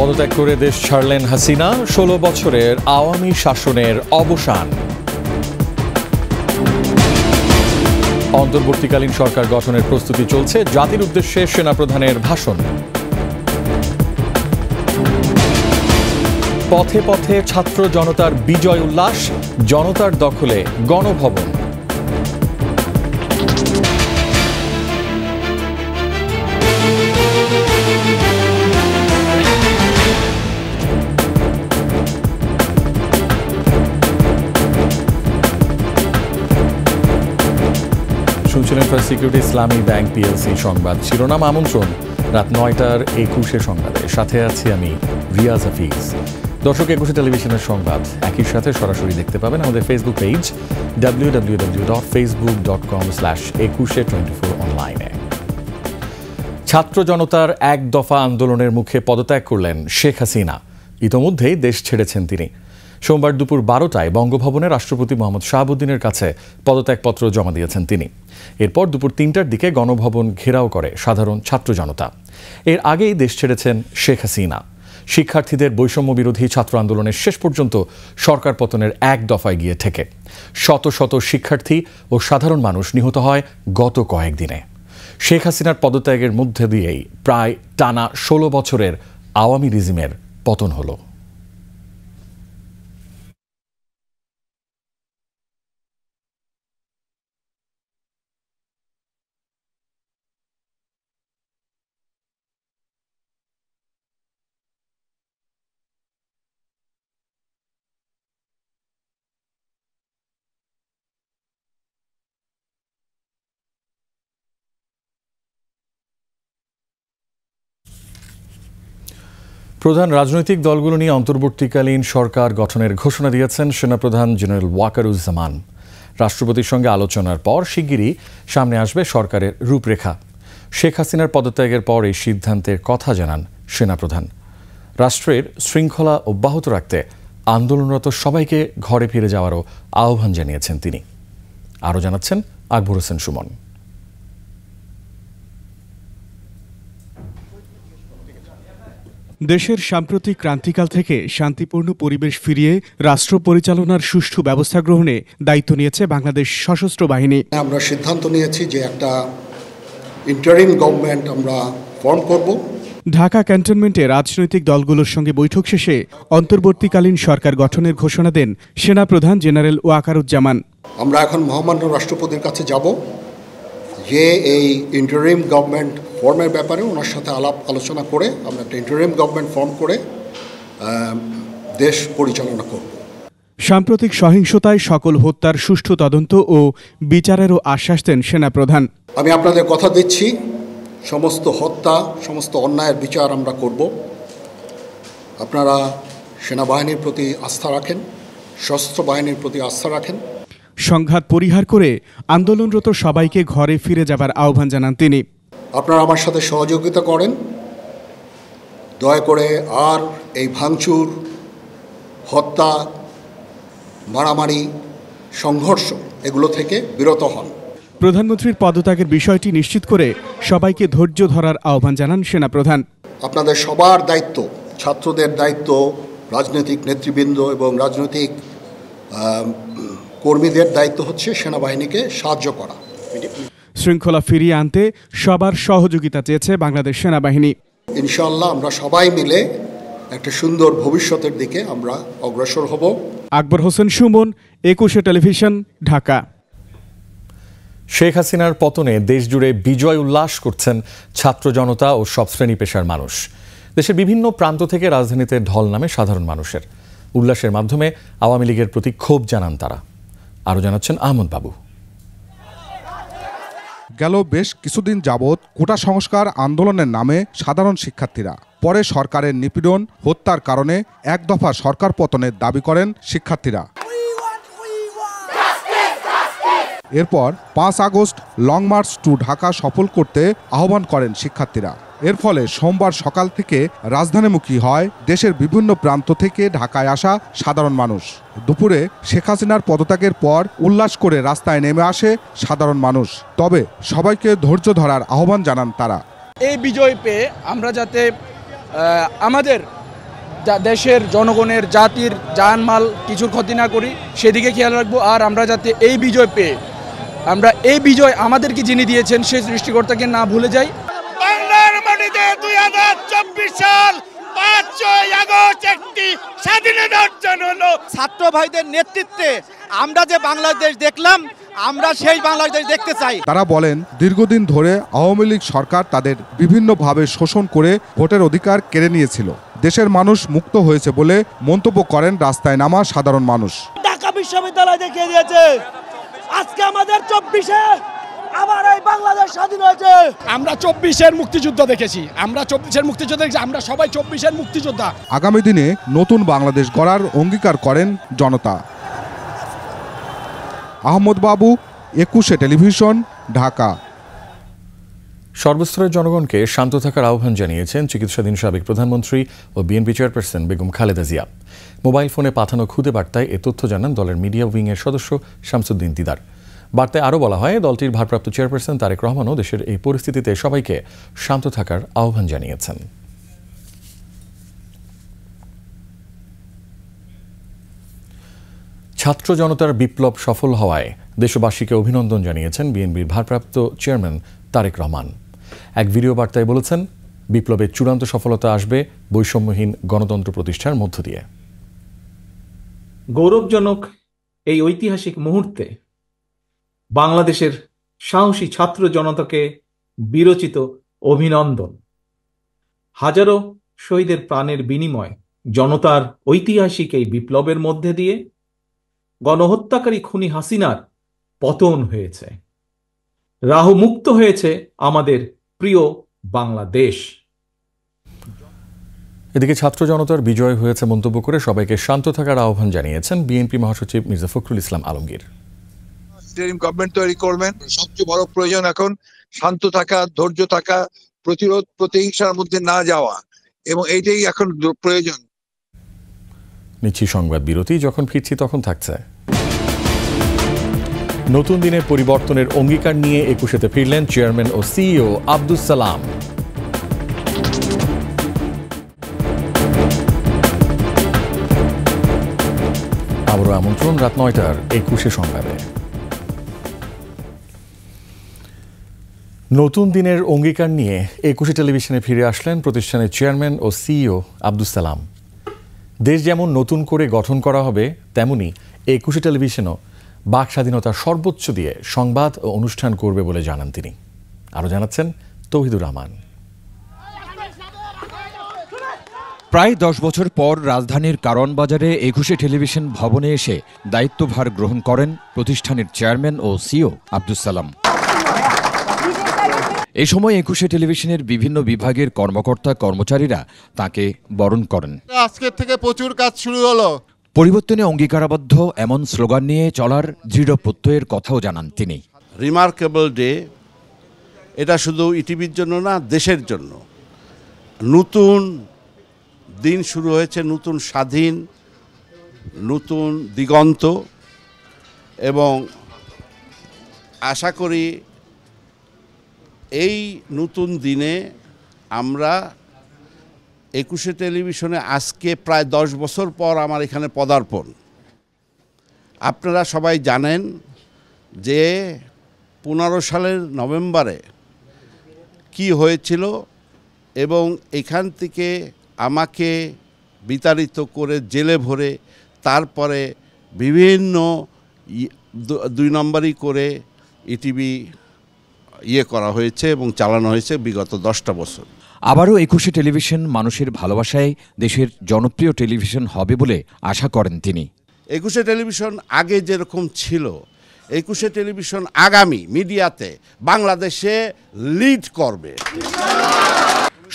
পদত্যাগ করে দেশ ছাড়লেন হাসিনা। 16 বছরের আওয়ামী শাসনের অবসান। অন্তর্বর্তীকালীন সরকার গঠনের প্রস্তুতি চলছে। জাতির উদ্দেশ্যে সেনাপ্রধানের ভাষণ। পথে পথে ছাত্র জনতার বিজয় উল্লাস। জনতার দখলে গণভবন। শুনছিলেন ফার্স্ট সিকিউরিটি ইসলামী ব্যাংক পিএলসি সংবাদ শিরোনাম আমন্ত্রণ রাত 9টার 21 সংবাদে। সাথে আছি আমি রিয়াজ হাফিজ। দর্শক, 21 টেলিভিশনের সংবাদ একই সাথে সরাসরি দেখতে পাবেন আমাদের ফেসবুক পেজ www.facebook.com/2124 অনলাইনে। ছাত্র জনতার এক দফা আন্দোলনের মুখে পদত্যাগ করলেন শেখ হাসিনা। ইতোমধ্যেই দেশ ছেড়েছেন তিনি। সোমবার দুপুর 12টায় বঙ্গভবনে রাষ্ট্রপতি মোহাম্মদ শাহাবুদ্দিনের কাছে পদত্যাগপত্র জমা দিয়েছেন তিনি। এরপর দুপুর 3টার দিকে গণভবন ঘেরাও করে সাধারণ ছাত্র জনতা। এর আগেই দেশ ছেড়েছেন শেখ হাসিনা। শিক্ষার্থীদের বৈষম্য বিরোধী ছাত্র আন্দোলনের শেষ পর্যন্ত সরকার পতনের এক দফায় গিয়ে ঠেকে শত শত শিক্ষার্থী ও সাধারণ মানুষ নিহত হয় গত কয়েকদিনে। শেখ হাসিনার পদত্যাগের মধ্যে দিয়েই প্রায় টানা 16 বছরের আওয়ামী রিজিমের পতন হলো। প্রধান রাজনৈতিক দলগুলো নিয়ে অন্তর্বর্তীকালীন সরকার গঠনের ঘোষণা দিয়েছেন সেনাপ্রধান জেনারেল ওয়াকারুজ্জামান। রাষ্ট্রপতির সঙ্গে আলোচনার পর শিগগিরই সামনে আসবে সরকারের রূপরেখা। শেখ হাসিনার পদত্যাগের পর এই সিদ্ধান্তের কথা জানান সেনাপ্রধান। রাষ্ট্রের শৃঙ্খলা অব্যাহত রাখতে আন্দোলনরত সবাইকে ঘরে ফিরে যাওয়ারও আহ্বান জানিয়েছেন তিনি। আরও জানাচ্ছেন আকবর হোসেন সুমন। দেশের সাম্প্রতিক ক্রান্তিকাল থেকে শান্তিপূর্ণ পরিবেশ ফিরিয়ে রাষ্ট্র পরিচালনার সুষ্ঠু ব্যবস্থা গ্রহণে দায়িত্ব নিয়েছে বাংলাদেশ সশস্ত্র বাহিনী। আমরা সিদ্ধান্ত নিয়েছি যে একটা ইন্টারিম গভর্নমেন্ট আমরা ফর্ম করব। ঢাকা ক্যান্টনমেন্টে রাজনৈতিক দলগুলোর সঙ্গে বৈঠক শেষে অন্তর্বর্তীকালীন সরকার গঠনের ঘোষণা দেন সেনাপ্রধান জেনারেল ওয়াকারুজ্জামান। আমরা এখন মহামান্য রাষ্ট্রপতির কাছে যাব যে এই ইন্টারিম গভর্নমেন্ট ফর্মের ব্যাপারে ওনার সাথে আলোচনা করে আমরা একটা ইন্টারিম গভর্নমেন্ট ফর্ম করে দেশ পরিচালনা করব। সাম্প্রতিক সহিংসতায় সকল হত্যার সুষ্ঠু তদন্ত ও বিচারেরও আশ্বাস দেন সেনাপ্রধান। আমি আপনাদের কথা দিচ্ছি, সমস্ত হত্যা, সমস্ত অন্যায়ের বিচার আমরা করব। আপনারা সেনাবাহিনীর প্রতি আস্থা রাখেন, সশস্ত্র বাহিনীর প্রতি আস্থা রাখেন। সংঘাত পরিহার করে আন্দোলনরত সবাইকে ঘরে ফিরে যাবার আহ্বান জানান তিনি। আপনারা আমার সাথে সহযোগিতা করেন, দয়া করে আর এই ভাঙচুর, হত্যা, মারামারি, সংঘর্ষ এগুলো থেকে বিরত হন। প্রধানমন্ত্রীর পদত্যাগের বিষয়টি নিশ্চিত করে সবাইকে ধৈর্য ধরার আহ্বান জানান সেনাপ্রধান। আপনাদের সবার দায়িত্ব, ছাত্রদের দায়িত্ব, রাজনৈতিক নেতৃবৃন্দ এবং রাজনৈতিক কর্মীদের দায়িত্ব হচ্ছে সেনাবাহিনীকে সাহায্য করা। শৃঙ্খলা ফিরিয়ে আনতে সবার সহযোগিতা চেয়েছে বাংলাদেশ সেনাবাহিনী। ইনশাআল্লাহ আমরা সবাই মিলে একটা সুন্দর ভবিষ্যতের দিকে আমরা অগ্রসর হব। আকবর হোসেন সুমন, 21 টেলিভিশন, ঢাকা। শেখ হাসিনার পতনে দেশজুড়ে বিজয় উল্লাস করছেন ছাত্র জনতা ও সব শ্রেণী পেশার মানুষ। দেশের বিভিন্ন প্রান্ত থেকে রাজধানীতে ঢল নামে সাধারণ মানুষের। উল্লাসের মাধ্যমে আওয়ামী লীগের প্রতি ক্ষোভ জানান তারা। আরও জানাচ্ছেন আহমদ বাবু। গেল বেশ কিছুদিন যাবৎ কোটা সংস্কার আন্দোলনের নামে সাধারণ শিক্ষার্থীরা পরে সরকারের নিপীড়ন, হত্যার কারণে এক দফা সরকার পতনের দাবি করেন শিক্ষার্থীরা। এরপর 5 আগস্ট লং মার্চ টু ঢাকা সফল করতে আহ্বান করেন শিক্ষার্থীরা। এর ফলে সোমবার সকাল থেকে রাজধানীমুখী হয় দেশের বিভিন্ন প্রান্ত থেকে ঢাকায় আসা সাধারণ মানুষ। দুপুরে শেখ হাসিনার পদত্যাগের পর উল্লাস করে রাস্তায় নেমে আসে সাধারণ মানুষ। তবে সবাইকে ধৈর্য ধরার আহ্বান জানান তারা। এই বিজয় পেয়ে আমরা যাতে আমাদের দেশের জনগণের জাতির জানমাল কিছুর ক্ষতি না করি সেদিকে খেয়াল রাখবো। আর আমরা যাতে এই বিজয় পেয়ে আমরা এই বিজয় আমাদেরকে যিনি দিয়েছেন সেই সৃষ্টিকর্তাকে না ভুলে যাই। বাংলার মাটিতে 2024 সাল 5 আগস্ট একটি স্বাধীনতা অর্জন হলো। ছাত্র ভাইদের নেতৃত্বে আমরা যে বাংলাদেশ দেখলাম, আমরা সেই বাংলাদেশ দেখতে চাই। তারা বলেন, দীর্ঘদিন ধরে আওয়ামী লীগ সরকার তাদের বিভিন্নভাবে শোষণ করে ভোটের অধিকার কেড়ে নিয়েছিল। দেশের মানুষ মুক্ত হয়েছে বলে মন্তব্য করেন রাস্তায় নামা সাধারণ মানুষ। ঢাকা বিশ্ববিদ্যালয় দেখিয়ে দিয়েছে আজকে আমাদের 24-এ আবার এই বাংলাদেশ স্বাধীন হয়েছে। আমরা 24-এর মুক্তিযুদ্ধ দেখেছি, আমরা সবাই 24-এর মুক্তিযোদ্ধা। আগামী দিনে নতুন বাংলাদেশ গড়ার অঙ্গীকার করেন জনতা। আহমদ বাবু, 21 টেলিভিশন, ঢাকা। সর্বস্তরের জনগণকে শান্ত থাকার আহ্বান জানিয়েছেন চিকিৎসাধীন সাবেক প্রধানমন্ত্রী ও BNP chairperson Begum Khaleda Zia. Mobile ফোনে পাঠানো খুদে বার্তায় এ তথ্য জানান দলের মিডিয়া উইংয়ের সদস্য শামসুদ্দিন দিদার। বার্তায় আরও বলা হয়, দলটির ভারপ্রাপ্ত চেয়ারপারসন তারেক রহমানও দেশের এই পরিস্থিতিতে সবাইকে শান্ত থাকার আহ্বান জানিয়েছেন। ছাত্র জনতার বিপ্লব সফল হওয়ায় দেশবাসীকে অভিনন্দন জানিয়েছেন বিএনপির ভারপ্রাপ্ত চেয়ারম্যান তারেক রহমান। এক ভিডিও বার্তায় বলেছেন, বিপ্লবের চূড়ান্ত সফলতা আসবে বৈষম্যহীন গণতন্ত্র প্রতিষ্ঠার মধ্য দিয়ে। গৌরবজনক এই ঐতিহাসিক মুহূর্তে বাংলাদেশের সাহসী ছাত্র জনতাকে বিরচিত অভিনন্দন। হাজারো শহীদের প্রাণের বিনিময় জনতার ঐতিহাসিক এই বিপ্লবের মধ্যে দিয়ে গণহত্যাকারী খুনি হাসিনার পতন হয়েছে, রাহুমুক্ত হয়েছে আমাদের প্রিয় বাংলাদেশ। এদিকে ছাত্র জনতার বিজয় হয়েছে মন্তব্য করে সবাইকে শান্ত থাকার আহ্বান জানিয়েছেন বিএনপি মহাসচিব মির্জা ফখরুল ইসলাম আলমগীর। ইন্টারিম গভর্নমেন্ট তৈরি করবেন, সবচেয়ে বড় প্রয়োজন এখন শান্ত থাকা, ধৈর্য থাকা, প্রতিরোধ প্রতিহিংসার মধ্যে না যাওয়া, এবং এইটাই এখন প্রয়োজন। নিচ্ছি সংবাদ বিরতি, যখন ফিরছি তখন থাকছে। নতুন দিনের পরিবর্তনের অঙ্গীকার নিয়ে 21-তে ফিরলেন চেয়ারম্যান ও সিইও আব্দুস সালাম। আবারও আমন্ত্রণ রাত 9টার 21 সংবাদে। নতুন দিনের অঙ্গীকার নিয়ে 21 টেলিভিশনে ফিরে আসলেন প্রতিষ্ঠানের চেয়ারম্যান ও সিইও আব্দুস সালাম। দেশ যেমন নতুন করে গঠন করা হবে, তেমনি 21 টেলিভিশনও বাক স্বাধীনতার সর্বোচ্চ দিয়ে সংবাদ ও অনুষ্ঠান করবে বলে জানান তিনি। আরও জানাচ্ছেন তৌহিদুর রহমান। প্রায় 10 বছর পর রাজধানীর কারণ বাজারে 21 টেলিভিশন ভবনে এসে দায়িত্বভার গ্রহণ করেন প্রতিষ্ঠানের চেয়ারম্যান ও সিইও আব্দুস সালাম। এই সময় 21 টেলিভিশনের বিভিন্ন বিভাগের কর্মকর্তা কর্মচারীরা তাকে বরণ করেন। আজকের থেকে প্রচুর কাজ শুরু হলো। পরিবর্তনে অঙ্গীকারাবদ্ধ এমন স্লোগান নিয়ে চলার দৃঢ় প্রত্যয়ের কথাও জানান তিনি। রিমার্কেবল ডে, এটা শুধু ইটিভির জন্য না, দেশের জন্য। নতুন দিন শুরু হয়েছে, নতুন স্বাধীন, নতুন দিগন্ত, এবং আশা করি এই নতুন দিনে আমরা 21 টেলিভিশনে আজকে প্রায় 10 বছর পর আমার এখানে পদার্পণ। আপনারা সবাই জানেন যে 15 সালের নভেম্বরে কি হয়েছিল, এবং এখান থেকে আমাকে বিতাড়িত করে জেলে ভরে তারপরে বিভিন্ন 2 নম্বরই করে ইটিভি করা হয়েছে এবং চালানো হয়েছে বিগত 10টা বছর। আবারও 21 টেলিভিশন মানুষের ভালোবাসায় দেশের জনপ্রিয় টেলিভিশন হবে বলে আশা করেন তিনি। 21 টেলিভিশন আগে যেরকম ছিল, 21 টেলিভিশন আগামী মিডিয়াতে বাংলাদেশে লিড করবে।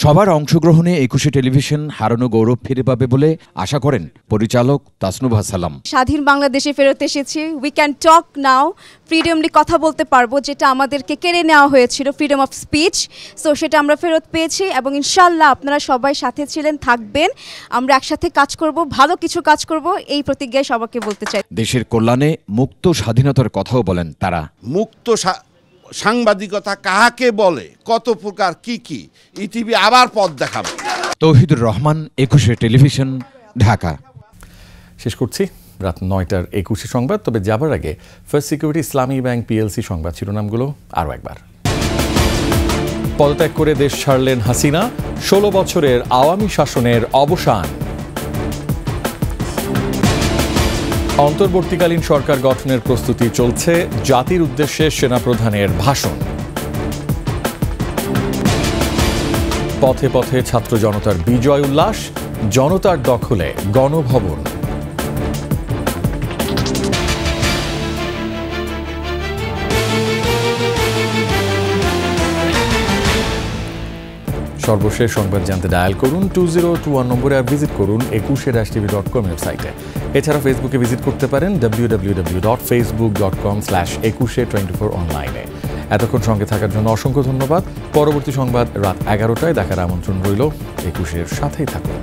সবার অংশগ্রহণে 21 টেলিভিশন হারানো গৌরব ফিরে পাবে বলে আশা করেন পরিচালক তাসনুভা সালাম। স্বাধীন বাংলাদেশে ফেরত এসেছি, উই ক্যান টক নাও, ফ্রিডমলি কথা বলতে পারবো, যেটা আমাদেরকে কেড়ে নেওয়া হয়েছিল, ফ্রিডম অফ স্পিচ। সো সেটা আমরা ফেরত পেয়েছি, এবং ইনশাল্লাহ আপনারা সবাই সাথে ছিলেন, থাকবেন, আমরা একসাথে কাজ করব, ভালো কিছু কাজ করব, এই প্রতিজ্ঞায় সবাইকে বলতে চাই। দেশের কল্যাণে মুক্ত স্বাধীনতার কথাও বলেন তারা। মুক্ত সাংবাদিকতা কাহাকে বলে, কত প্রকার, কি কি, ইটিভি আবার পথ দেখাবে। তৌহিদুর রহমান, একুশে টেলিভিশন, ঢাকা। শেষ করছি রাত 9টার 21 সংবাদ। তবে যাবার আগে ফার্স্ট সিকিউরিটি ইসলামী ব্যাংক পিএলসি সংবাদ শিরোনামগুলো আরও একবার। পদত্যাগ করে দেশ ছাড়লেন হাসিনা, 16 বছরের আওয়ামী শাসনের অবসান। অন্তর্বর্তীকালীন সরকার গঠনের প্রস্তুতি চলছে, জাতির উদ্দেশ্যে সেনাপ্রধানের ভাষণ। পথে পথে ছাত্র জনতার বিজয় উল্লাস, জনতার দখলে গণভবন। সর্বশেষ সংবাদ জানতে ডায়াল করুন 2021 নম্বরে, আর ভিজিট করুন 21-tv.com ওয়েবসাইটে। এছাড়া ফেসবুকে ভিজিট করতে পারেন www.facebook.com/2124 অনলাইনে। এতক্ষণ সঙ্গে থাকার জন্য অসংখ্য ধন্যবাদ। পরবর্তী সংবাদ রাত 11টায় দেখার আমন্ত্রণ রইল। 21-এর সাথেই থাকুন।